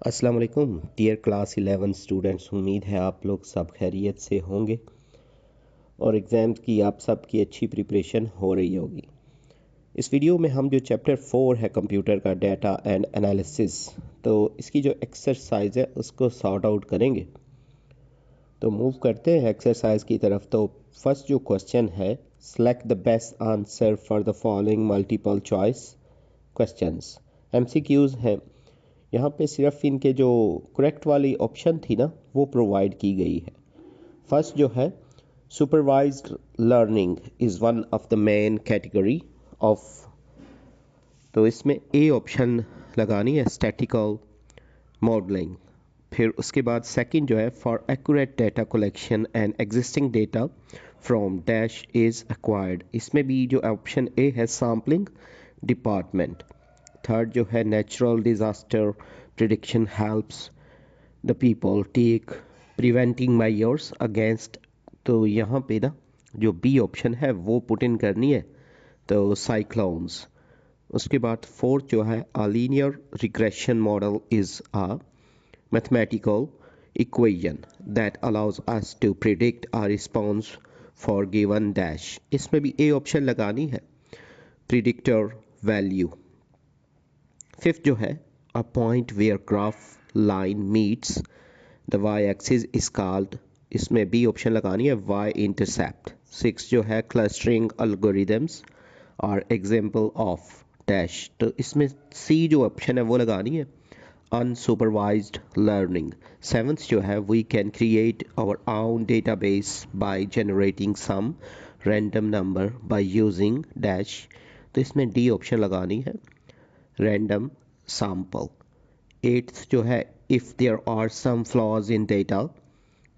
अस्सलाम वालेकुम dear class 11 students. उम्मीद है आप लोग सब खैरियत से होंगे और एग्ज़ाम्स की आप सब की अच्छी प्रिपरेशन हो रही होगी। इस वीडियो में हम जो चैप्टर 4 है कंप्यूटर का डाटा एंड एनालिसिस, तो इसकी जो एक्सरसाइज है उसको सॉर्ट आउट करेंगे। तो मूव करते हैं एक्सरसाइज की तरफ। तो फर्स्ट जो क्वेश्चन है, select the best answer for the following multiple choice questions. MCQs हैं। यहाँ पे सिर्फ इनके जो करेक्ट वाली ऑप्शन थी ना वो प्रोवाइड की गई है। फर्स्ट जो है, supervised learning is one of the main category of, तो इसमें ए ऑप्शन लगानी है, स्टैटिकल मॉडलिंग। फिर उसके बाद सेकंड जो है, for accurate data collection and existing data from dash is acquired, इसमें भी जो ऑप्शन ए है, सैम्पलिंग डिपार्टमेंट। थर्ड जो है, natural disaster prediction helps the people take preventing measures against, तो यहाँ पे ना जो बी ऑप्शन है वो पुट इन करनी है, तो साइक्लोन्स। उसके बाद फोर्थ जो है, a linear regression model is a mathematical equation that allows us to predict a response for given dash, इसमें भी ए ऑप्शन लगानी है, प्रिडिक्टर वैल्यू। फिफ्थ जो है, a point where graph line meets the Y axis is called, इसमें B option लगानी है, Y intercept. Six जो है, clustering algorithms are example of dash, तो इसमें सी जो ऑप्शन है वो लगानी है, अनसुपरवाइज्ड लर्निंग। सेवन्थ जो है, we can create our own database by generating some random number by using dash, तो इसमें डी ऑप्शन लगानी है, रैंडम सैंपल। एट्थ जो है, if there are some flaws in data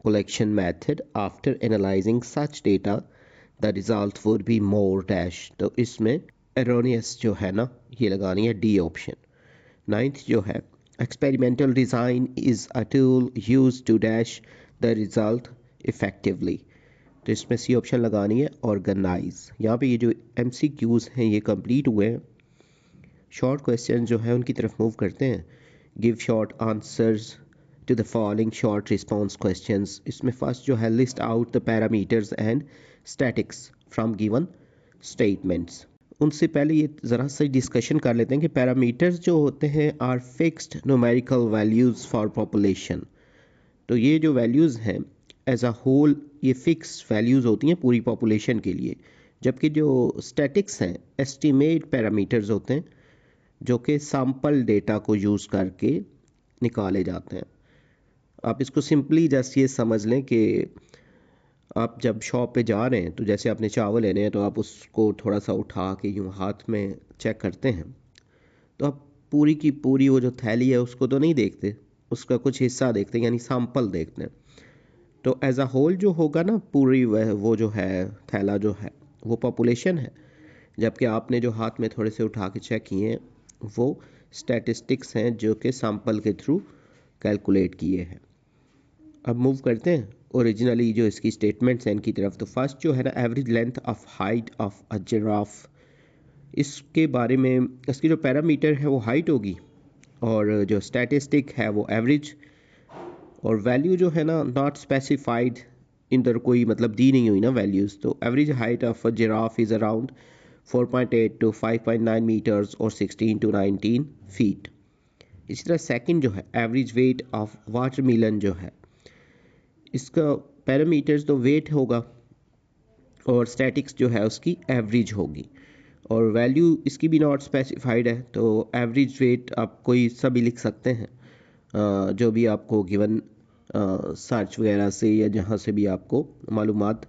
collection method after analyzing such data the result would be more dash, तो इसमें erroneous जो है ना ये लगानी है, डी ऑप्शन। नाइन्थ जो है, experimental design is a tool used to dash the result effectively, तो इसमें सी ऑप्शन लगानी है, ऑर्गेनाइज। यहाँ पे ये जो MCQs हैं ये कंप्लीट हुए हैं। शॉर्ट क्वेश्चन जो है उनकी तरफ मूव करते हैं। Give short answers to the following short response questions, इसमें फर्स्ट जो है, list out the parameters and statics from given statements. उनसे पहले ये ज़रा सा डिस्कशन कर लेते हैं कि पैरामीटर्स जो होते हैं are fixed numerical values for population, तो ये जो वैल्यूज़ हैं एज अ होल ये फिक्स वैल्यूज़ होती हैं पूरी पॉपुलेशन के लिए, जबकि जो स्टैटिक्स हैं एस्टीमेट पैरामीटर्स होते हैं जो कि सैंपल डेटा को यूज़ करके निकाले जाते हैं। आप इसको सिंपली जस्ट ये समझ लें कि आप जब शॉप पे जा रहे हैं तो जैसे आपने चावल लेने हैं तो आप उसको थोड़ा सा उठा के यूँ हाथ में चेक करते हैं, तो आप पूरी की पूरी वो जो थैली है उसको तो नहीं देखते, उसका कुछ हिस्सा देखते हैं, यानी सैंपल देखते हैं। तो एज अ होल जो होगा ना पूरी वह वो जो है थैला जो है वो पॉपुलेशन है, जबकि आपने जो हाथ में थोड़े से उठा के चेक किए हैं वो स्टैटिस्टिक्स हैं जो कि सैंपल के थ्रू कैलकुलेट किए हैं। अब मूव करते हैं ओरिजिनली जो इसकी स्टेटमेंट्स हैं इनकी तरफ। तो फर्स्ट जो है ना, average length of height of a giraffe, इसके बारे में इसकी जो पैरामीटर है वो हाइट होगी और जो स्टैटिस्टिक है वो एवरेज, और वैल्यू जो है ना नॉट स्पेसिफाइड, इधर कोई मतलब दी नहीं हुई ना वैल्यूज़, तो average height of a giraffe is around 4.8 to 5.9 meters और 16 to 19 फीट। इसी तरह सेकंड जो है, एवरेज वेट ऑफ वाटरमेलन जो है इसका पैरामीटर्स तो वेट होगा और स्टैटिक्स जो है उसकी एवरेज होगी, और वैल्यू इसकी भी नॉट स्पेसिफाइड है, तो एवरेज वेट आप कोई सा भी लिख सकते हैं, जो भी आपको गिवन सर्च वगैरह से या जहाँ से भी आपको मालूमात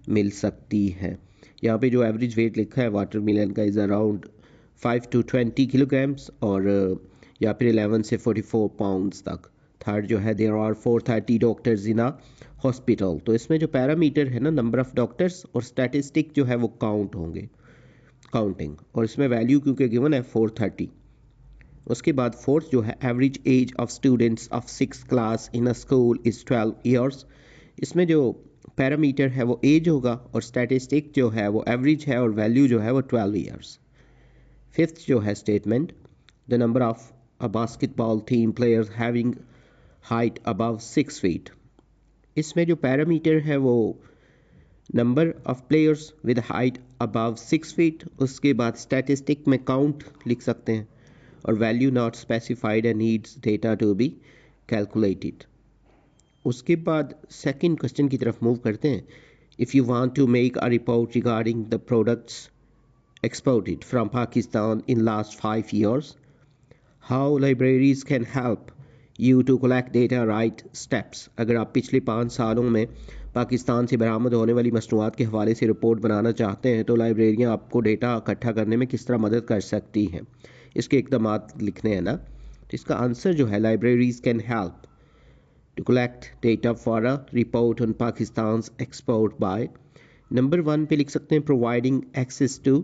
मिल सकती है। यहाँ पे जो एवरेज वेट लिखा है वाटरमेलन का इज़ अराउंड 5 to 20 किलोग्राम्स, और या फिर 11 से 44 पाउंड्स तक। थर्ड जो है, there are 430 doctors in a hospital, तो इसमें जो पैरामीटर है ना नंबर ऑफ डॉक्टर्स और स्टैटिस्टिक जो है वो काउंट होंगे, काउंटिंग, और इसमें वैल्यू क्योंकि गिवन है 430। उसके बाद फोर्थ जो है, average age of students of 6th class in a school is 12 years, इसमें जो पैरामीटर है वो एज होगा और स्टैटिस्टिक जो है वो एवरेज है और वैल्यू जो है वो 12 ईयर्स। फिफ्थ जो है statement, the number of a basketball team players having height above 6 feet. इसमें जो पैरामीटर है वो number of players with height above 6 feet, उसके बाद स्टैटिस्टिक में काउंट लिख सकते हैं और value not specified and needs data to be calculated. उसके बाद सेकंड क्वेश्चन की तरफ मूव करते हैं। If you want to make a report regarding the products exported from Pakistan in last 5 years, how libraries can help you to collect data right steps। अगर आप पिछले 5 सालों में पाकिस्तान से बरामद होने वाली मसनूआत के हवाले से रिपोर्ट बनाना चाहते हैं तो लाइब्रेरियाँ आपको डेटा इकट्ठा करने में किस तरह मदद कर सकती हैं, इसके इक़दामात लिखने हैं ना। तो इसका आंसर जो है, libraries can help to collect data for a report on Pakistan's export by, number 1 पे लिख सकते हैं providing access to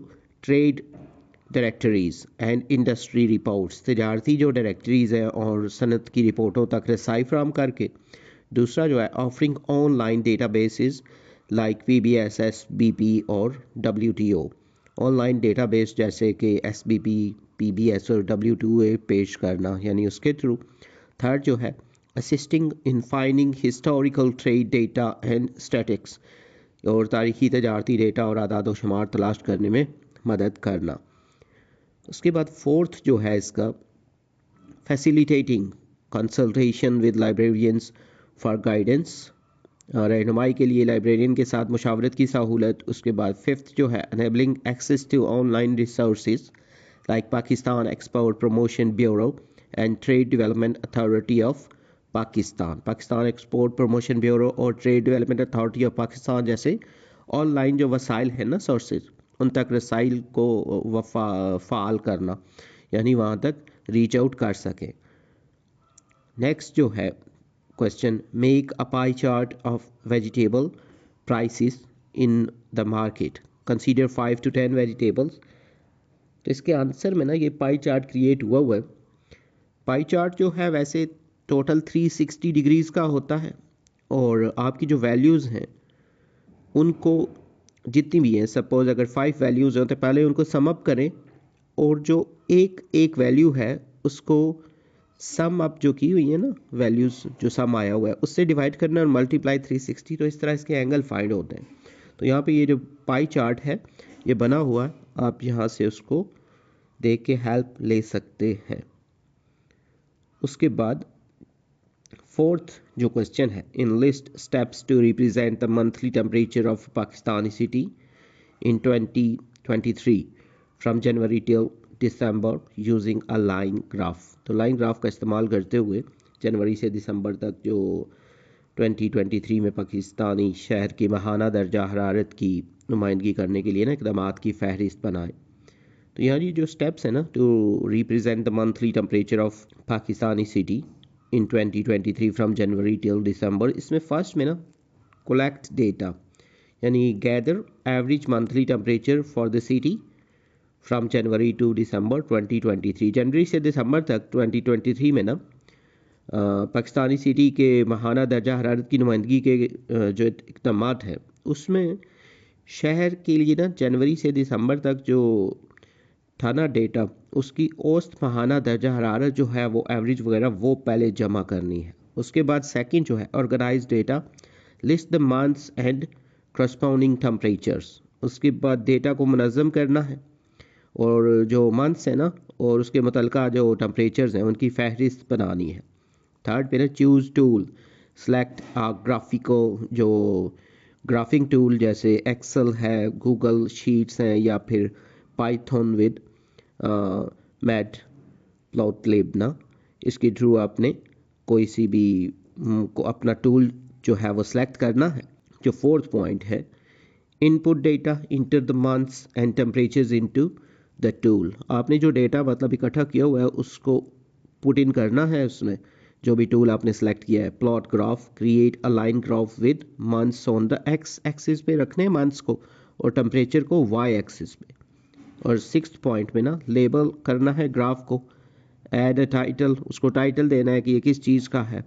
trade directories and industry reports, तजारती जो डायरेक्टरीज है और सनत की रिपोर्टों तक रसाई फराम करके। दूसरा जो है offering online databases like PBSS, BP और WTO, ऑनलाइन डेटाबेस जैसे कि SBP, PBS और WTO पेश करना, यानी उसके थ्रू। थर्ड जो है assisting in finding historical trade data and statistics, और तारीखी तजारती डेटा और आदाद व शुमार तलाश करने में मदद करना। उसके बाद फोर्थ जो है इसका, facilitating consultation with librarians for guidance, रहनुमाई के लिए लाइब्रेरियन के साथ मुशावरत की सहूलत। उसके बाद फिफ्थ जो है, enabling access to online resources like Pakistan export promotion bureau and trade development authority of Pakistan, Pakistan export promotion bureau और trade development authority of Pakistan जैसे ऑनलाइन जो वसाइल हैं ना, सोर्सेज, उन तक रसाइल को फ़ाल करना, यानी वहाँ तक रीच आउट कर सकें। नेक्स्ट जो है question, make a pie chart of vegetable prices in the market, consider 5 to 10 vegetables. तो इसके आंसर में ना ये पाई चार्ट क्रिएट हुआ है। पाई चार्ट जो है वैसे टोटल 360 डिग्रीज़ का होता है और आपकी जो वैल्यूज़ हैं उनको जितनी भी हैं, सपोज़ अगर 5 वैल्यूज़ हैं तो पहले उनको सम अप करें और जो एक एक वैल्यू है उसको सम अप जो की हुई है ना, वैल्यूज़ जो सम आया हुआ है उससे डिवाइड करना और मल्टीप्लाई 360, तो इस तरह इसके एंगल फाइंड होते हैं। तो यहाँ पे ये जो पाई चार्ट है ये बना हुआ है, आप यहाँ से उसको देख के हेल्प ले सकते हैं। उसके बाद फोर्थ जो क्वेश्चन है, in list steps to represent the monthly temperature of Pakistani city in 2023 from January till December using a line graph. तो लाइन ग्राफ का इस्तेमाल करते हुए जनवरी से दिसंबर तक जो 2023 में पाकिस्तानी शहर की माहाना दर्जा हरारत की नुमाइंदगी करने के लिए ना इक़दामात की फहरिस्त बनाए। तो यहाँ ये जो स्टेप्स है ना, to represent the monthly temperature of Pakistani city in 2023 from January till December, इसमें फर्स्ट में ना कलेक्ट डेटा, यानी gather average monthly temperature for the city from January to December 2023। जनवरी से दिसंबर तक 2023 में ना पाकिस्तानी सिटी के माहाना दर्जा हरारत की नुमाइंदगी के जो इक़दामात हैं उसमें शहर के लिए ना जनवरी से दिसंबर तक जो था ना डेटा, उसकी औसत माहाना दर्जा हरारत जो है वो एवरेज वगैरह वो पहले जमा करनी है। उसके बाद सेकंड जो है organize data, list the months and corresponding temperatures. उसके बाद डेटा को मुनज़्ज़म करना है और जो मंथ्स है ना और उसके मुतल्लिका जो टेम्परेचर्स हैं उनकी फहरिस्त बनानी है। थर्ड पे ना चूज़ टूल, सेलेक्ट आ ग्राफिकल, जो ग्राफिंग टूल जैसे एक्सेल है, गूगल शीट्स हैं या फिर पाइथन विद मैट प्लॉटलिब ना, इसके थ्रू आपने कोई सी भी को अपना टूल जो है वो सिलेक्ट करना है। जो फोर्थ पॉइंट है, input data enter the months and temperatures into the tool. आपने जो डेटा मतलब इकट्ठा किया हुआ है उसको पुट इन करना है उसमें, जो भी टूल आपने सेलेक्ट किया है। Plot graph, create a line graph with months on the x axis पे रखने हैं मंथ्स को और टेम्परेचर को वाई एक्सिस पे। और सिक्स्थ पॉइंट में ना लेबल करना है ग्राफ को, ऐड अ टाइटल, उसको टाइटल देना है कि ये किस चीज़ का है,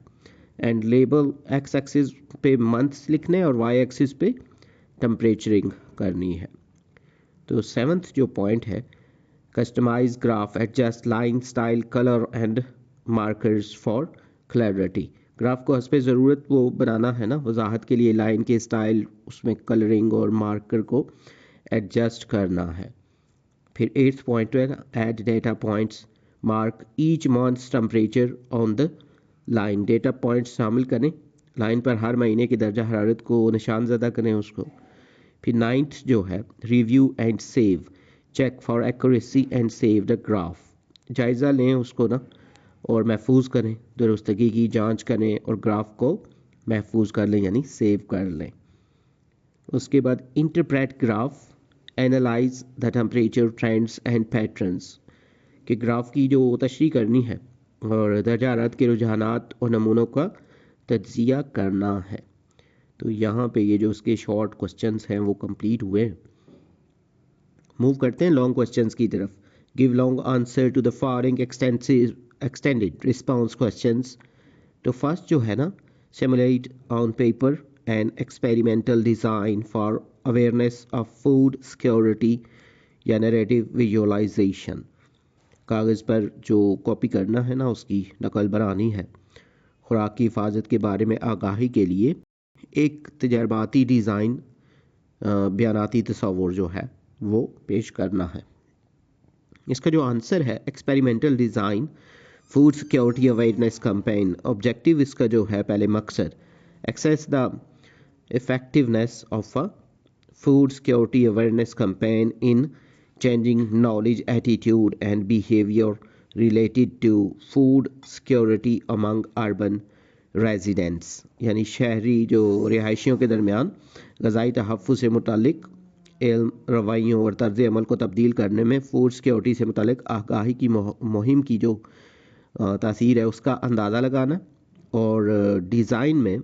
एंड लेबल एक्स एक्सिस पे मंथ्स लिखने और वाई एक्सिस पे टेम्परेचरिंग करनी है। तो सेवन्थ जो पॉइंट है, customize graph, adjust line style colour and markers for clarity. Graph को हस्ब ज़रूरत वो बनाना है ना, वजाहत के लिए लाइन के स्टाइल, उसमें कलरिंग और मार्कर को एडजस्ट करना है। फिर 8th पॉइंट है add data points, mark each months temperature on the line. Data points शामिल करें लाइन पर, हर महीने की दर्जा हरारत को निशान ज़दा करें उसको। फिर 9th जो है review and save, check for accuracy and save the graph. जायज़ा लें उसको ना और महफूज करें, दुरुस्तगी की जांच करें और ग्राफ को महफूज कर लें यानी सेव कर लें। उसके बाद interpret graph, analyse the temperature trends and patterns, कि ग्राफ की जो तशरीह करनी है और दर्जा हरारत के रुझानात और नमूनों का तज्जिया करना है। तो यहाँ पे ये जो उसके शॉर्ट क्वेश्चंस हैं वो कंप्लीट हुए। मूव करते हैं लॉन्ग क्वेश्चंस की तरफ। Give long answer to the following extended response questions. तो फर्स्ट जो है ना, simulate on paper and experimental design for awareness of food security या नैरेटिव विजुअलाइजेशन। कागज़ पर जो कॉपी करना है ना, उसकी नकल बनानी है। खुराक की हिफाजत के बारे में आगाही के लिए एक तजर्बाती डिज़ाइन, बयानाती तस्वुर जो है वो पेश करना है। इसका जो आंसर है experimental design food security awareness campaign. Objective इसका जो है, पहले मकसद, access the effectiveness of a food security awareness campaign in changing knowledge, attitude and behavior related to food security among urban residents, यानी शहरी जो रिहायशियों के दरमियान ग़ज़ाई तहफ़्फ़ुज़ से मुतालिक इल्म, रवैयों और तर्ज़ अमल को तब्दील करने में फूड सिक्योरिटी से मुतालिक आगाही की मुहिम की जो तासीर है उसका अंदाज़ा लगाना। और डिज़ाइन में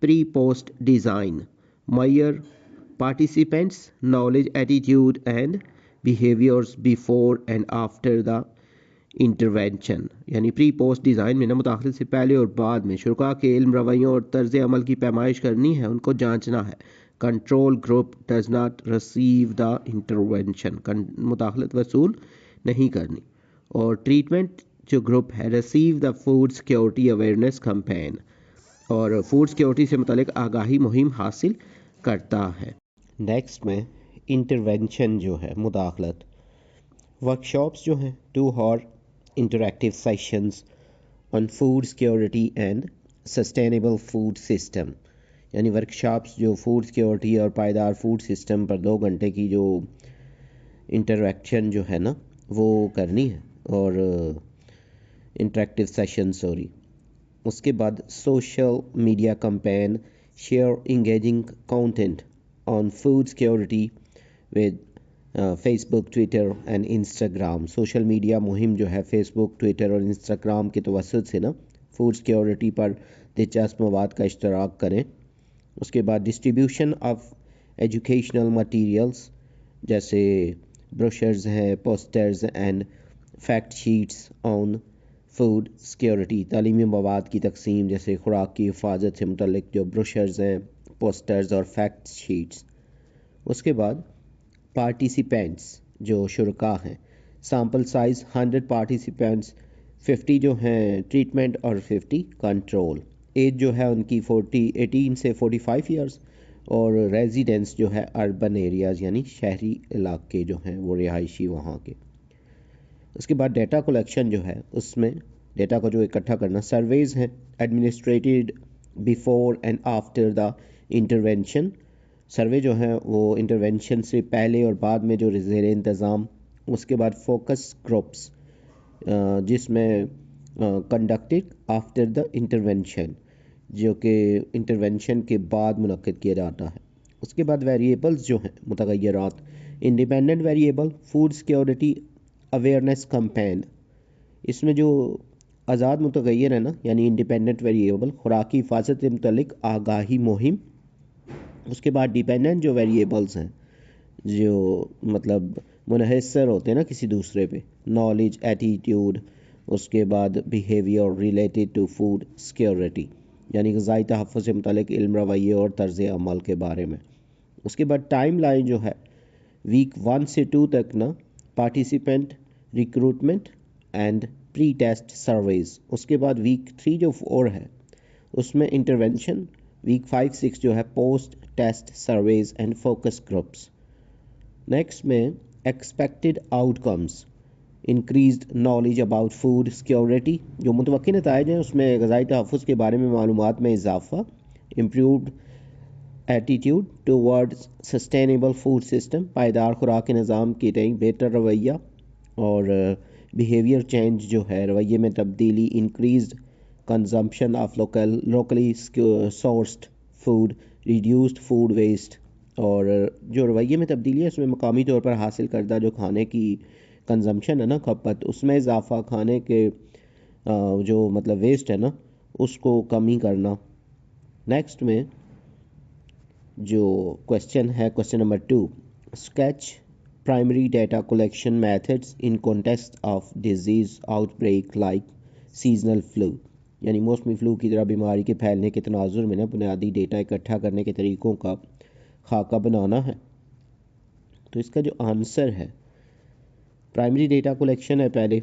प्री पोस्ट डिज़ाइन, मैयर participants knowledge, attitude and behaviours before and after the intervention, यानी प्री पोस्ट डिज़ाइन में ना मुताखिर से पहले और बाद में शुरा के इल्म, रवैयों और तर्ज अमल की पैमाइश करनी है, उनको जांचना है। Control group does not receive the intervention, मुदाखलत वसूल नहीं करनी। और ट्रीटमेंट जो ग्रुप है receive the food security awareness campaign, और फूड सिक्योरिटी से मुतालिक आगाही मुहिम हासिल करता है। नेक्स्ट में इंटरवेंशन जो है, मुदाखलत। वर्कशॉप्स जो हैं 2 और interactive sessions on food security and sustainable food system, यानी वर्कशॉप्स जो फूड सिक्योरिटी और पायदार फूड सिस्टम पर 2 घंटे की जो इंटरैक्शन जो है ना वो करनी है, और इंटरैक्टिव सेशन सॉरी। उसके बाद social media campaign, share engaging content on food security with Facebook, Twitter and Instagram. Social media मुहिम जो है फेसबुक, ट्विटर और इंस्टाग्राम के तवस्सुत से ना फूड सिक्योरिटी पर दिलचस्प मवाद का इश्तराक करें। उसके बाद डिस्ट्रीब्यूशन ऑफ एजुकेशनल मटीरियल्स जैसे ब्रोशर्स हैं, posters and fact sheets on food security. तालीमी मवाद की तकसीम जैसे खुराक की हिफाजत से मुतल्लिक जो ब्रोशर्स हैं, पोस्टर्स और फैक्ट शीट्स। उसके बाद पार्टिसिपेंट्स जो शुरका हैं, सैम्पल साइज़ 100 पार्टिसिपेंट्स, 50 जो हैं ट्रीटमेंट और 50 कंट्रोल। एज जो है उनकी 18 से 45 ईयर्स, और रेजिडेंस जो है अर्बन एरियाज़ यानी शहरी इलाके जो हैं वो रिहायशी वहाँ के। उसके बाद डेटा कलेक्शन जो है, उसमें डेटा को जो इकट्ठा करना, सर्वेज़ हैं administered before and after the intervention. Survey जो है वो इंटरवेंशन से पहले और बाद में जो ज़ेर इंतज़ाम। उसके बाद फोकस ग्रुप्स जिसमें कंडक्टेड आफ्टर द इंटरवेंशन, जो कि इंटरवेंशन के बाद मुनक्किद किया जाता है। उसके बाद वेरिएबल्स जो हैं मुतग़य्यरात, independent variable food security awareness campaign, इसमें जो आज़ाद मुतग़य्यर है ना यानी इंडिपेंडेंट वेरिएबल, खुराकी हिफाजत से मुतल्लिक आगाही मुहिम। उसके बाद डिपेंडेंट जो वेरिएबल्स हैं जो मतलब मुनहसर होते हैं ना किसी दूसरे पे, नॉलेज, एटीट्यूड। उसके बाद behaviour related to food security, यानी ग़ज़ाई तहफ़्फ़ुज़ से मुतालिक इल्म, रवैये और तर्ज़ अमल के बारे में। उसके बाद टाइम लाइन जो है वीक 1 से 2 तक ना participant recruitment and pre test surveys. उसके बाद वीक 3 जो 4 है उसमें इंटरवेंशन, वीक 5-6 जो है post test surveys and focus groups. Next में expected outcomes, increased knowledge about food security, जो मुतवक्की नताइज हैं उसमें ग़ज़ाई तहफ़्फ़ुज़ के बारे में मालूमात में इजाफ़ा, improved attitude towards sustainable food system, पायदार खुराक के निज़ाम के तय बेहतर रवैया और बिहेवियर चेंज जो है रवैये में तब्दीली, increased consumption of locally sourced food, reduced food waste, और जो रवैये में तब्दीली है उसमें मकामी तौर पर हासिल करदा जो खाने की कंजम्पशन है ना, खपत, उसमें इजाफा, खाने के जो मतलब वेस्ट है ना उसको कमी करना। नेक्स्ट में जो क्वेश्चन है question number 2, sketch primary data collection methods in context of disease outbreak like seasonal flu, यानी मौसमी फ्लू की तरह बीमारी के फैलने के तनाजुर में ना बुनियादी डेटा इकट्ठा करने के तरीक़ों का खाका बनाना है। तो इसका जो आंसर है प्राइमरी डेटा कलेक्शन है पहले,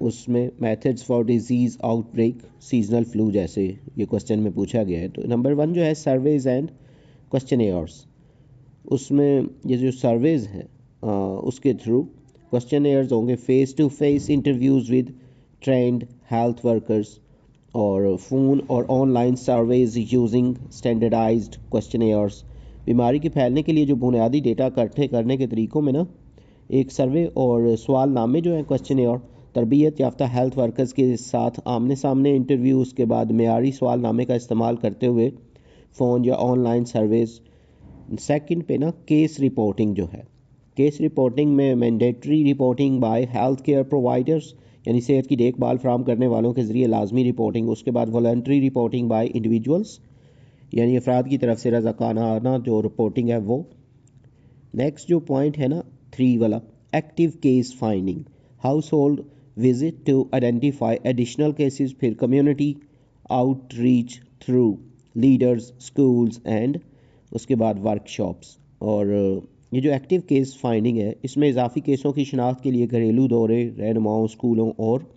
उसमें methods for disease outbreak seasonal flu जैसे ये क्वेश्चन में पूछा गया है। तो नंबर 1 जो है सर्वेज एंड क्वेश्चनेयर्स, उसमें ये जो सर्वेज हैं उसके थ्रू क्वेश्चनेयर्स होंगे, face to face interviews with trained health workers, और फ़ोन और online surveys using standardized questionnaires. बीमारी के फैलने के लिए जो बुनियादी डेटा इकट्ठे करने के तरीक़ों में ना एक सर्वे और सवाल नामे जो है क्वेश्चनेयर, तरबियत याफ्ता हेल्थ वर्कर्स के साथ आमने सामने इंटरव्यू, उसके बाद मेयारी सवाल नामे का इस्तेमाल करते हुए फ़ोन या ऑनलाइन सर्वेज। सेकंड पे ना केस रिपोर्टिंग जो है, केस रिपोर्टिंग में mandatory reporting by health care providers, यानी सेहत की देखभाल फराम करने वालों के ज़रिए लाजमी रिपोर्टिंग। उसके बाद वॉलंटरी रिपोर्टिंग बाय इंडिविजुअल्स, यानी अफराद की तरफ से रज़ाकाराना जो रिपोर्टिंग है वो। नेक्स्ट जो पॉइंट है ना 3 वाला, active case finding, household visit to identify additional cases, फिर community outreach through leaders schools and उसके बाद वर्कशॉप्स। और ये जो एक्टिव केस फाइंडिंग है इसमें इजाफी केसों की शिनाख्त के लिए घरेलू दौरे, रहनुमाओं, स्कूलों और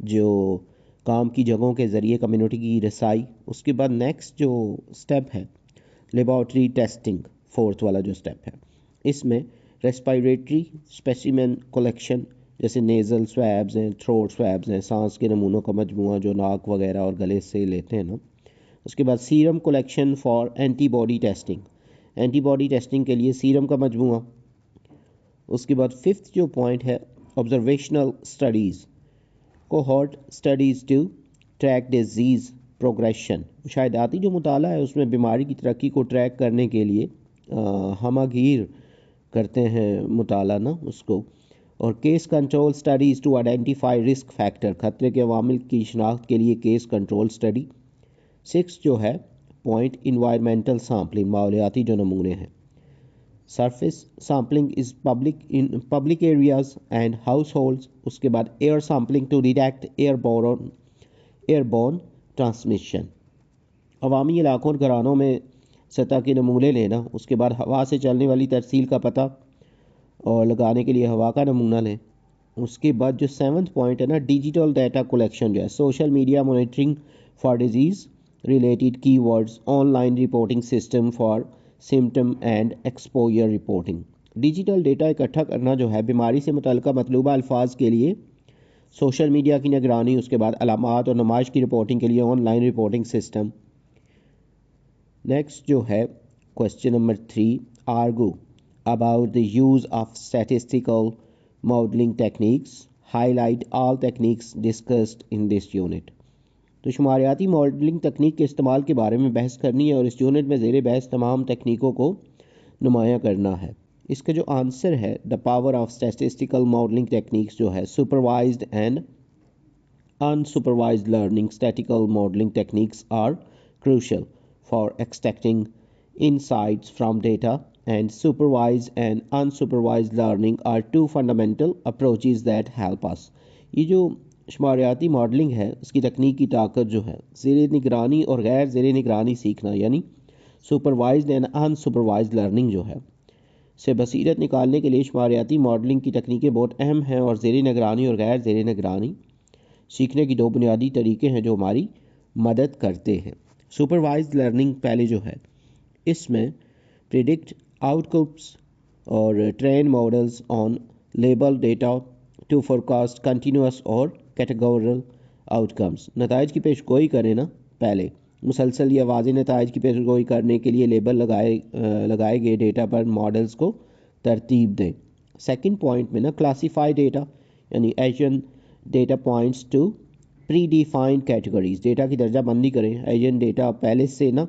जो काम की जगहों के ज़रिए कम्युनिटी की रसाई। उसके बाद नेक्स्ट जो स्टेप है लेबॉर्ट्री टेस्टिंग, 4th वाला जो स्टेप है, इसमें रेस्पिरेटरी स्पेसिमेन कलेक्शन जैसे नेज़ल स्वैब्स हैं, थ्रोट स्वैब्स हैं, सांस के नमूनों का मजमूआ जो नाक वगैरह और गले से लेते हैं ना। उसके बाद serum collection for antibody testing, antibody testing के लिए सीरम का मजमूआ। उसके बाद 5th जो पॉइंट है observational studies, cohort studies to track disease progression, मुशाहिदाती जो मुताला है उसमें बीमारी की तरक्की को ट्रैक करने के लिए हमागीर करते हैं मुताला ना उसको। और case control studies to identify risk factor, ख़तरे के अवामिल की शिनाख्त के लिए केस कंट्रोल स्टडी। 6 जो है पॉइंट इन्वायरमेंटल सैम्पलिंग, माहौलियाती जो नमूने हैं। Surface sampling is public in public areas and households. उसके बाद air sampling to detect airborne transmission, अवामी इलाकों और घरानों में सतह के नमूने लेना। उसके बाद हवा से चलने वाली तरसील का पता और लगाने के लिए हवा का नमूना लें। उसके बाद जो 7th पॉइंट है ना डिजिटल डाटा कलेक्शन जो है, social media monitoring for disease related keywords, online reporting system for symptom and exposure reporting. Digital data इकट्ठा करना जो है बीमारी से मुतल्लिका मतलूबा अल्फाज के लिए सोशल मीडिया की निगरानी, उसके बाद अलामात और नुमाइश की रिपोर्टिंग के लिए ऑनलाइन रिपोर्टिंग सिस्टम। नेक्स्ट जो है question number 3, argue about the use of statistical modelling techniques, highlight all techniques discussed in this unit. तो शुमारियाती मॉडलिंग तकनीक के इस्तेमाल के बारे में बहस करनी है और इस यूनिट में ज़ेर बहस तमाम तकनीकों को नुमाया करना है। इसका जो आंसर है the power of statistical modelling techniques जो है supervised and unsupervised learning statical modelling techniques are crucial for extracting insights from data, and supervised and unsupervised learning are two fundamental approaches that help us। ये जो शुमारियाती modelling है उसकी तकनीक की ताकत जो है ज़ेर निगरानी और गैर ज़ेर निगरानी सीखना, यानी सुपरवाइज्ड एंड अनसुपरवाइज्ड लर्निंग जो है, से बसीरत निकालने के लिए शुमारियाती मॉडलिंग की तकनीकें बहुत अहम हैं और ज़ेर निगरानी और गैर ज़ेर निगरानी सीखने की दो बुनियादी तरीके हैं जो हमारी मदद करते हैं। सुपरवाइज्ड लर्निंग पहले जो है, इसमें प्रिडिक्ट आउटकम्स और train models on label data to forecast continuous और कैटेगोरिकल आउटकम्स। नताइज की पेशगोई करें ना, पहले मुसलसल या वाज़ेह नताइज की पेशगोई करने के लिए लेबल लगाए गए डेटा पर मॉडल्स को तरतीब दें। सेकंड पॉइंट में ना क्लासीफाई डेटा यानी assign data points to predefined categories. Data की दर्जा बंदी करें। एजन डेटा पहले से ना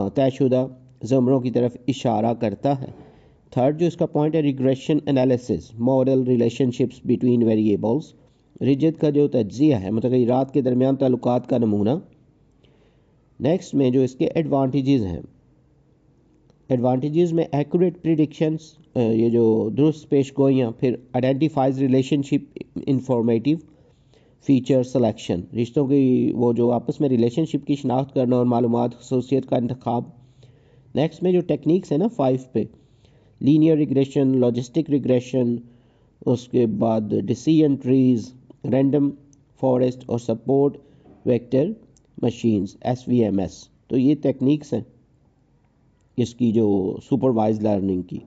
तयशुदा ज़मरों की तरफ इशारा करता है। थर्ड जो इसका पॉइंट है, regression analysis, model relationships between variables. रिजत का जो तज्जिया है, मुतग़य्यरात के दरमियान ताल्लुकात का नमूना। नेक्स्ट में जो इसके एडवांटेजेस हैं, एडवांटेजेस में एक्यूरेट प्रिडिक्शंस, ये जो दुरुस्त पेशगोइयाँ, फिर identifies relationship, informative feature selection, रिश्तों की वो जो आपस में रिलेशनशिप की शनाख्त करना और मालूमात खसूसियत का इंतखाब। नेक्स्ट में जो टेक्निक्स है ना 5 पे, लीनियर रिग्रेशन, लॉजिस्टिक रिग्रेशन, उसके बाद डिसीजन ट्रीज, रैंडम फॉरेस्ट और सपोर्ट वेक्टर मशीन्स SVMS। तो ये टेक्निक्स हैं इसकी जो सुपरवाइज लर्निंग की।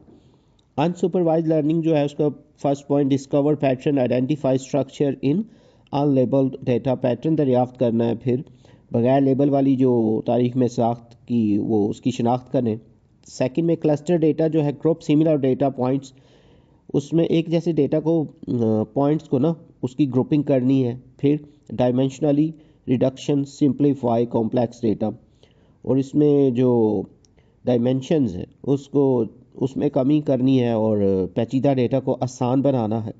अनसुपरवाइज लर्निंग जो है उसका first point, discover pattern, identify structure in unlabelled data. Pattern दरियाफ्त करना है, फिर बगैर लेबल वाली जो तारीख में साख्त की वो उसकी शनाख्त करें। सेकंड में क्लस्टर डेटा जो है, ग्रुप सिमिलर डेटा पॉइंट्स, उसमें एक जैसे डेटा को पॉइंट्स को ना उसकी ग्रुपिंग करनी है। फिर dimensionally reduction, simplify complex data, और इसमें जो डायमेंशंस है उसको उसमें कमी करनी है और पेचीदा डेटा को आसान बनाना है।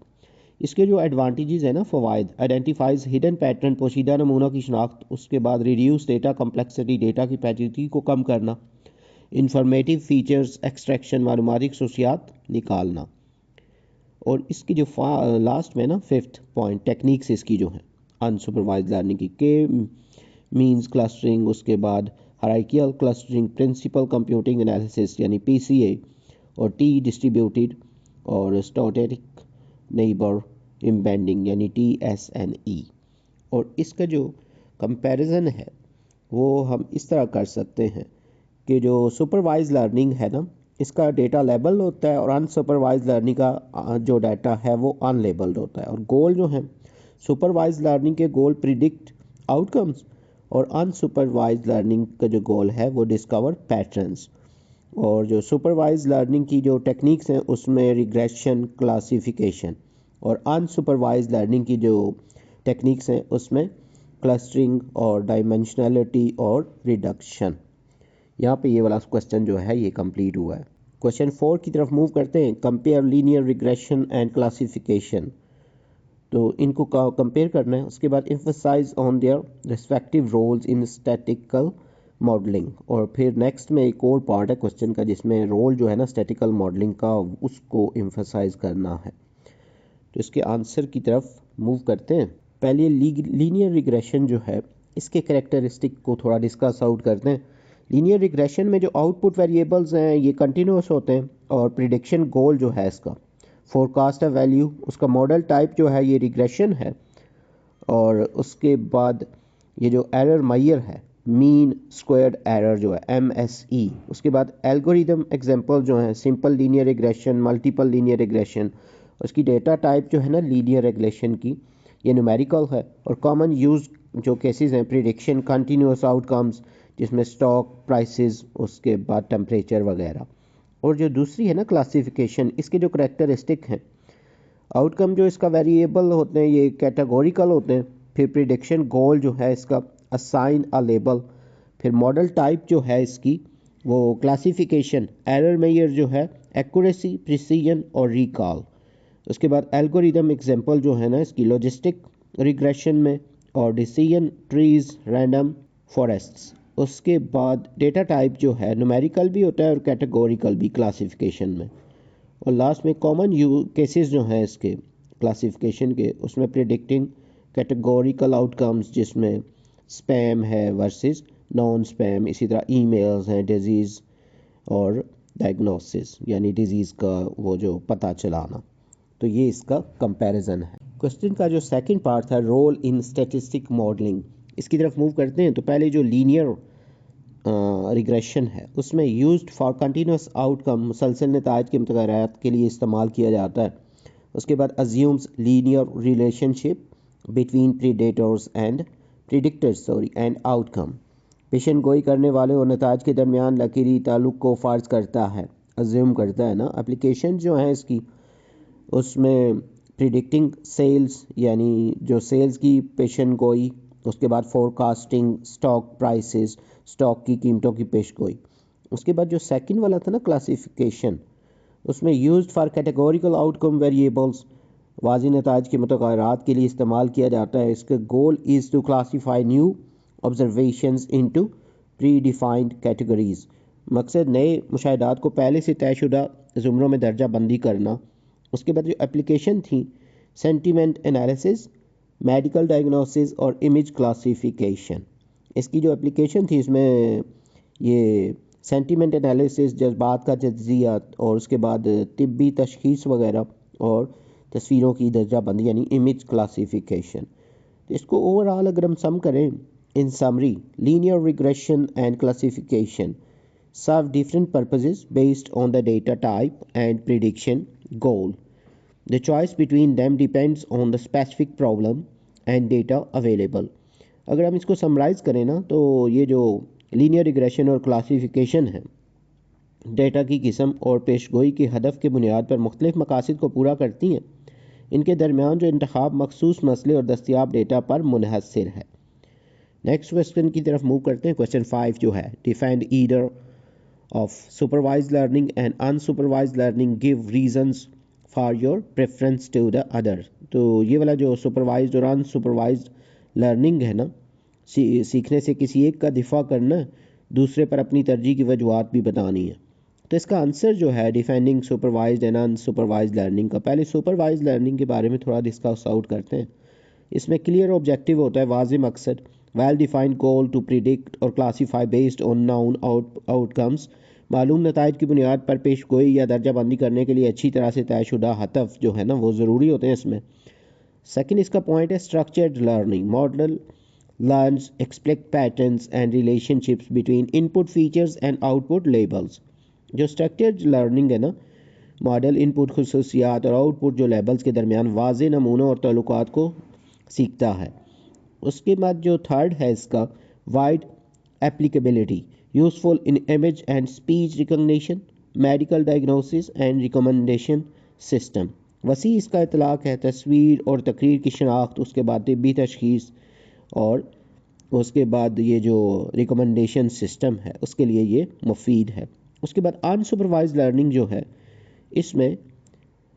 इसके जो एडवांटेजेस है ना, फ़वाइद, आइडेंटिफाइज हिडन पैटर्न, पोशीदा नमूनों की शनाख्त। उसके बाद रिड्यूस डेटा कम्प्लेक्सिटी, डेटा की पेचीदगी को कम करना। इंफॉर्मेटिव फीचर्स एक्सट्रैक्शन, मालूमाती खसूसियात निकालना। और इसकी जो लास्ट में ना फिफ्थ पॉइंट, टेक्निक्स इसकी जो है अनसुपरवाइज लर्निंग की, के मींस क्लस्टरिंग, उसके बाद hierarchical clustering, principal computing analysis यानी PCA, और T डिस्ट्रीब्यूटेड और स्टैटिक नेबर एम्बेडिंग यानी TSNE। और इसका जो कंपैरिजन है वो हम इस तरह कर सकते हैं कि जो सुपरवाइज लर्निंग है ना, इसका डेटा लेबल होता है और अनसुपरवाइज लर्निंग का जो डाटा है वो अनलेबल्ड होता है। और गोल जो है सुपरवाइज लर्निंग के गोल प्रिडिक्ट आउटकम्स, और अनसुपरवाइज लर्निंग का जो गोल है वो डिस्कवर पैटर्न्स। और जो सुपरवाइज लर्निंग की जो टेक्निक्स हैं उसमें रिग्रेशन, क्लासिफिकेशन, और अनसुपरवाइज लर्निंग की जो टेक्निक्स हैं उसमें क्लस्टरिंग और डायमेंशनलिटी और रिडक्शन। यहाँ पे ये वाला क्वेश्चन जो है ये कंप्लीट हुआ है। क्वेश्चन 4 की तरफ मूव करते हैं। Compare linear regression and classification, तो इनको कंपेयर करना है। उसके बाद emphasize on their respective roles in statical modelling, और फिर नेक्स्ट में एक और पार्ट है क्वेश्चन का जिसमें रोल जो है ना स्टैटिकल मॉडलिंग का उसको एम्फसाइज करना है। तो इसके आंसर की तरफ मूव करते हैं। पहले लीनियर रिग्रेशन जो है इसके कैरेक्टरिस्टिक को थोड़ा डिस्कस आउट करते हैं। लीनियर रिग्रेशन में जो आउटपुट वेरिएबल्स हैं ये कंटिन्यूस होते हैं, और प्रिडिक्शन गोल जो है इसका फोरकास्ट है वैल्यू। उसका मॉडल टाइप जो है ये रिग्रेशन है, और उसके बाद ये जो एरर मैयर है मीन स्क्वायर्ड एरर जो है MSE। उसके बाद एल्गोरिदम एग्जांपल जो है simple linear regression, multiple linear regression. उसकी डेटा टाइप जो है ना लीनियर रिग्रेशन की ये न्यूमेरिकल है। और कॉमन यूज जो केसेस हैं प्रिडिक्शन, कंटिन्यूस आउटकम्स जिसमें स्टॉक प्राइसेस, उसके बाद टेम्परेचर वगैरह। और जो दूसरी है ना क्लासिफिकेशन, इसके जो करेक्टरिस्टिक हैं आउटकम जो इसका वेरिएबल होते हैं ये कैटेगोरिकल होते हैं। फिर प्रिडिक्शन गोल जो है इसका असाइन अ लेबल। फिर मॉडल टाइप जो है इसकी वो क्लासिफिकेशन, एरर मेजर जो है एक्यूरेसी, प्रिसीजन और रिकॉल। उसके बाद एल्गोरिदम एग्जांपल जो है ना इसकी लॉजिस्टिक रिग्रेशन में, और डिसीजन ट्रीज, रैंडम फॉरेस्ट्स। उसके बाद डेटा टाइप जो है न्यूमेरिकल भी होता है और कैटेगोरिकल भी क्लासिफिकेशन में। और लास्ट में कॉमन केसेस जो हैं इसके क्लासिफिकेशन के, उसमें प्रिडिक्टिंग कैटेगोरिकल आउटकम्स जिसमें स्पैम है वर्सेस नॉन स्पैम, इसी तरह ईमेल्स हैं, डिजीज़ और डायग्नोसिस यानी डिजीज़ का वो जो पता चलाना। तो ये इसका कंपैरिजन है। क्वेश्चन का जो सेकंड पार्ट था, रोल इन स्टैटिस्टिक मॉडलिंग, इसकी तरफ मूव करते हैं। तो पहले जो लीनियर रिग्रेशन है उसमें यूज्ड फॉर कंटिन्यूस आउटकम, मुसलसल नतायज के मुतग़यरात के लिए इस्तेमाल किया जाता है। उसके बाद assumes linear relationship between predictors and outcome, पेशन गोई करने वाले और नताज के दरमियान लकीरी ताल्लुक़ को फ़र्ज़ करता है, अज्यूम करता है ना। एप्लीकेशन जो है इसकी, उसमें प्रिडिक्टिंग सेल्स यानी जो सेल्स की पेशन गोई, उसके बाद फोरकास्टिंग स्टॉक प्राइसेस, स्टॉक की कीमतों की पेश गोई। उसके बाद जो सेकंड वाला था ना क्लासिफिकेशन, उसमें used for categorical outcome variables, वाज़ी नताज के मुतग़यरात के लिए इस्तेमाल किया जाता है। इसका goal is to classify new observations into predefined categories, मकसद नए मुशाहिदात को पहले से तयशुदा ज़ुमरों में दर्जा बंदी करना। उसके बाद जो एप्लीकेशन थी, सेंटिमेंट एनालिसिस, मेडिकल डायग्नोसिस और इमेज क्लासिफिकेशन। इसकी जो एप्लीकेशन थी इसमें ये सेंटिमेंट एनालिसिस, जज्बात का तज्ज़िया, और उसके बाद तिब्बी तशख़ीस वगैरह, और तस्वीरों की दर्जाबंदी यानी इमेज क्लासिफिकेशन। तो इसको ओवरऑल अगर हम सम करें, इन summary linear regression and classification serve different purposes based on the data type and prediction goal. The choice between them depends on the specific problem and data available. अगर हम इसको summarise करें ना, तो ये जो लीनियर रिग्रेशन और classification है, डेटा की किस्म और पेशगोई की हदफ के बुनियाद पर मुख्तलिफ मकासद को पूरा करती हैं। इनके दरमियान जो इंतखाब मखसूस मसले और दस्तियाब डेटा पर मुनहसर है। नेक्स्ट क्वेश्चन की तरफ मूव करते हैं। क्वेश्चन 5 जो है, defined either of supervised learning and unsupervised learning, give reasons for your preference to the other। तो ये वाला जो सुपरवाइज्ड और अनसुपरवाइज्ड लर्निंग है ना, सीखने से किसी एक का दिफा करना, दूसरे पर अपनी तरजीह की वजूहत भी बतानी है। तो इसका आंसर जो है defining supervised and unsupervised learning का। पहले सुपरवाइज्ड लर्निंग के बारे में थोड़ा डिस्कस आउट करते हैं। इसमें क्लियर ऑब्जेक्टिव होता है, वाज़ेह मकसद, well defined goal to predict और classify based on known outcomes, मालूम नताइज की बुनियाद पर पेश गोई या दर्जाबंदी करने के लिए अच्छी तरह से तयशुदा हदफ जो है ना वो ज़रूरी होते हैं इसमें। सेकंड इसका पॉइंट है structured learning, model learns expect patterns and relationships between input features and output labels. जो स्ट्रक्चर्ड लर्निंग है ना, मॉडल इनपुट खुसूसियात और आउटपुट जो लेबल्स के दरमियान वाज़ेह नमूनों और ताल्लुकात को सीखता है। उसके बाद जो थर्ड है इसका, wide applicability, useful in image and speech recognition, medical diagnosis and recommendation system. वसी इसका इतलाक़ है तस्वीर और तकरीर की शनाख्त, उसके बाद तिब्बी तशख़ीस, और उसके बाद ये जो रिकमेंडेशन सिस्टम है उसके लिए ये मुफीद है। उसके बाद अनसुपरवाइज्ड लर्निंग जो है, इसमें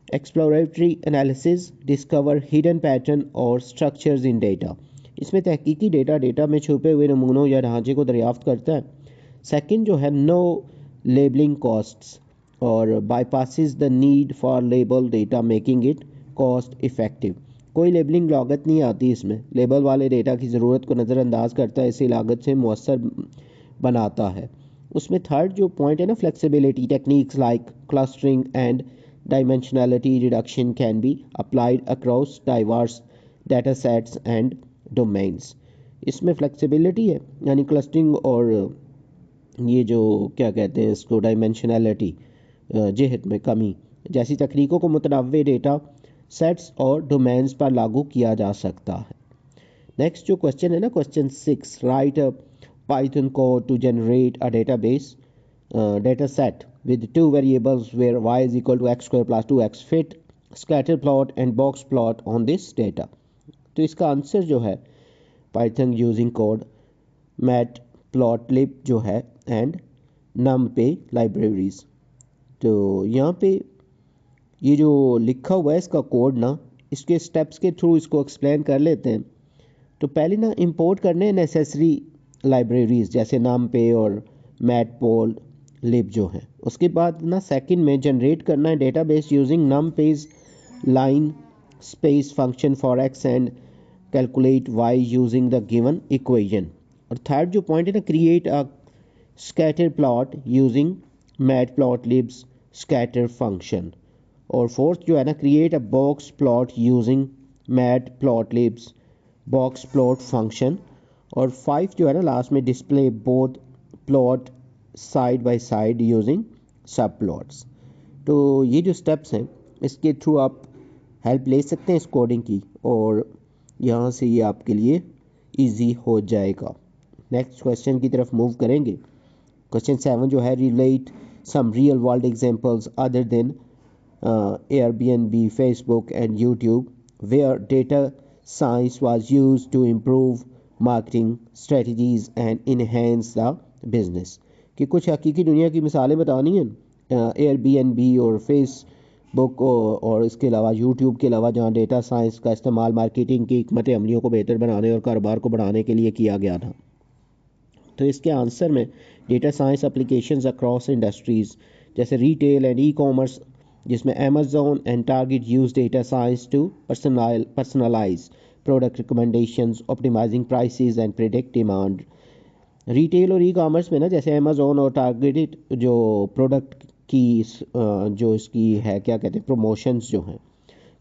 exploratory analysis, discover hidden pattern और स्ट्रक्चर्स इन डेटा, इसमें तहकीकी डेटा में छुपे हुए नमूनों या ढांचे को दरियाफ्त करता है। सेकंड जो है, नो लेबलिंग कॉस्ट्स और bypasses the need for label data, making it cost effective. कोई लेबलिंग लागत नहीं आती इसमें, लेबल वाले डेटा की ज़रूरत को नज़रअंदाज करता है, इसी लागत से मुअस्सर बनाता है। उसमें थर्ड जो पॉइंट है ना, flexibility, techniques like clustering and dimensionality reduction can be applied across diverse data sets and domains. इसमें फ्लेक्सिबिलिटी है यानी क्लस्टरिंग और ये जो क्या कहते हैं इसको डायमेंशनैलिटी, जहत में कमी जैसी तकनीकों को मुतनव्वे डेटा सेट्स और डोमेन्स पर लागू किया जा सकता है। नेक्स्ट जो क्वेश्चन है ना, question 6, write a Python code to generate a database data set with two variables where y is equal to x square plus 2x, fit scatter plot and box plot on this data। तो इसका answer जो है Python using code matplotlib जो है and numpy libraries. तो यहाँ पे ये जो लिखा हुआ है इसका कोड ना, इसके स्टेप्स के थ्रू इसको एक्सप्लेन कर लेते हैं। तो पहले ना इंपोर्ट करने हैं नेसेसरी लाइब्रेरीज जैसे numpy और मैटप्लॉटलिब जो है। उसके बाद ना सेकंड में जनरेट करना है database using numpy's line space function for x and calculate y using the given equation. और थर्ड जो पॉइंट है ना, create a scatter plot using matplotlib's scatter function. और फोर्थ जो है ना, create a box plot using matplotlib's box plot function. और 5 जो है ना लास्ट में, display both plot side by side using subplots. तो ये जो स्टेप्स हैं इसके थ्रू आप हेल्प ले सकते हैं इस कोडिंग की, और यहाँ से ये आपके लिए इजी हो जाएगा। नेक्स्ट क्वेश्चन की तरफ मूव करेंगे। क्वेश्चन 7 जो है, relate some real world examples other than Airbnb, Facebook and YouTube where data science was used to improve marketing strategies and enhance the business। कि कुछ हकीकी दुनिया की मिसालें बतानी हैं Airbnb और फेसबुक और इसके अलावा यूट्यूब के अलावा, जहां डेटा साइंस का इस्तेमाल मार्केटिंग की हिकमत अमलियों को बेहतर बनाने और कारोबार को बढ़ाने के लिए किया गया था। तो इसके आंसर में data science applications across industries जैसे रिटेल एंड ई कॉमर्स, जिसमें Amazon and Target use data science to personalize product recommendations, optimizing prices and predict demand. Retail और ई कॉमर्स में ना, जैसे अमेजोन और टारगेटेड जो प्रोडक्ट की जो इसकी है क्या कहते हैं प्रमोशंस जो हैं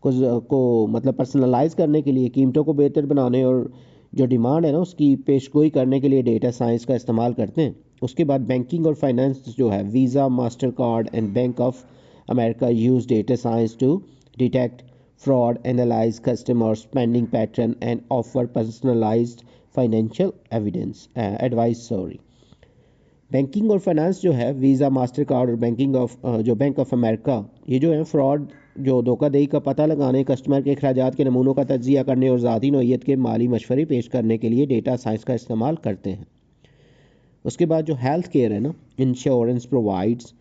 को मतलब पर्सनलाइज करने के लिए, कीमतों को बेहतर बनाने और जो डिमांड है ना उसकी पेशगोई करने के लिए डेटा साइंस का इस्तेमाल करते हैं। उसके बाद बैंकिंग और फाइनेंस जो है, Visa, Mastercard and Bank of America use data science to detect fraud, analyze customer spending pattern and offer personalized financial advice. Banking और फाइनेंस जो है, वीज़ा, मास्टर कार्ड और बैंक ऑफ अमेरिका, ये जो है fraud, जो धोखाधड़ी का पता लगाने, कस्टमर के अखराजात के नमूनों का तज्जिया करने और ज़ाती नौइयत के माली मशवरे पेश करने के लिए डेटा साइंस का इस्तेमाल करते हैं। उसके बाद जो हेल्थ केयर है ना, insurance provides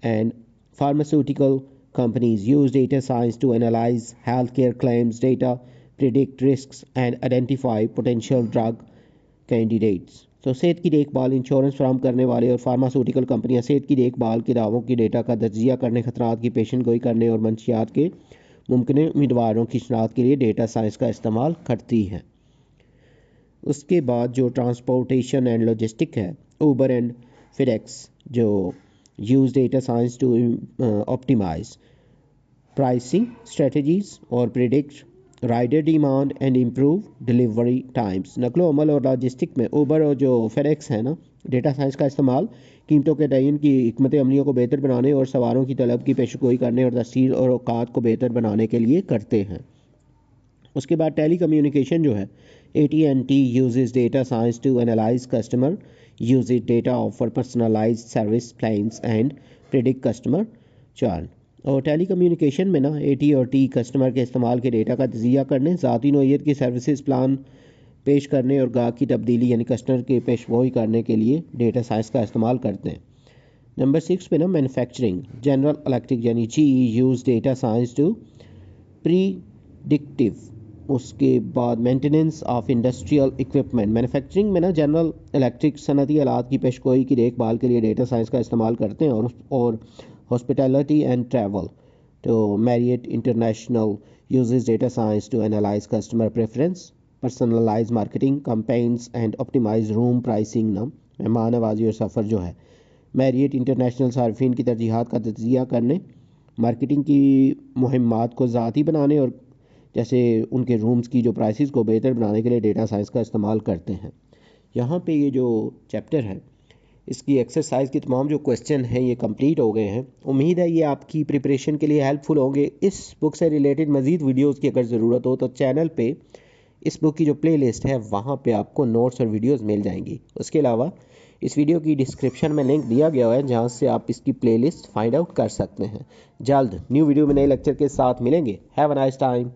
and pharmaceutical companies use data science to analyze health care claims data, predict risks and identify potential drug candidates. तो सेहत की देखभाल, इंश्योरेंस फराहम करने वाले और फार्मास्यूटिकल कंपनियां सेहत की देखभाल के दावों की डेटा का तजिया करने, खतरात की पेशन गोई करने और मंशियात के मुमकिन उम्मीदवारों की शनाख्त के लिए डेटा साइंस का इस्तेमाल करती हैं। उसके बाद जो ट्रांसपोर्टेशन एंड लॉजिस्टिक है, ऊबर एंड फेडेक्स जो use data science to optimize pricing strategies और predict rider demand and improve delivery times. नकलो अमल और लॉजिस्टिक में ऊबर और जो फेडेक्स है ना, डेटा साइंस का इस्तेमाल कीमतों के तयन की हिकमत अमलियों को बेहतर बनाने और सवारों की तलब की पेशगोई करने और तस्हीर और औकात को बेहतर बनाने के लिए करते हैं। उसके बाद टेली कम्युनिकेशन जो है, AT&T uses data science to analyze customer usage data, offer personalized service plans and predict customer churn। और टेली कम्युनिकेशन में ना, AT&T कस्टमर के इस्तेमाल के डेटा का तजिया करने, ज़ाती नौइयत की सर्विसेज प्लान पेश करने और गाहक की तब्दीली यानी कस्टमर के पेशगोई करने के लिए डेटा साइंस का इस्तेमाल करते हैं। नंबर 6 पे ना, मैन्युफैक्चरिंग, जनरल इलेक्ट्रिक यानी GE use data science to predictive. उसके बाद maintenance of industrial equipment, manufacturing में ना जनरल इलेक्ट्रिक सनती आलात की पेशगोई की देखभाल के लिए डेटा साइंस का इस्तेमाल करते हैं। और हॉस्पिटैलिटी एंड ट्रैवल, तो Marriott International uses data science to analyze customer preference, personalize marketing campaigns and optimize room pricing. ना मेहमान नवाजी और सफ़र जो है, मैरियट इंटरनेशनल सार्फिन की तरजीहात का तजिया करने, मार्केटिंग की मुहिम्मात को ज़ाती बनाने और जैसे उनके रूम्स की जो प्राइसेस को बेहतर बनाने के लिए डेटा साइंस का इस्तेमाल करते हैं। यहाँ पे ये जो चैप्टर है इसकी एक्सरसाइज के तमाम जो क्वेश्चन हैं ये कंप्लीट हो गए हैं। उम्मीद है ये आपकी प्रिपरेशन के लिए हेल्पफुल होंगे। इस बुक से रिलेटेड मज़ीद वीडियोज़ की अगर ज़रूरत हो तो चैनल पे इस बुक की जो प्लेलिस्ट है वहाँ पे आपको नोट्स और वीडियोज़ मिल जाएंगी। उसके अलावा इस वीडियो की डिस्क्रिप्शन में लिंक दिया गया है जहाँ से आप इसकी प्लेलिस्ट फाइंड आउट कर सकते हैं। जल्द न्यू वीडियो में नए लेक्चर के साथ मिलेंगे। Have a nice time.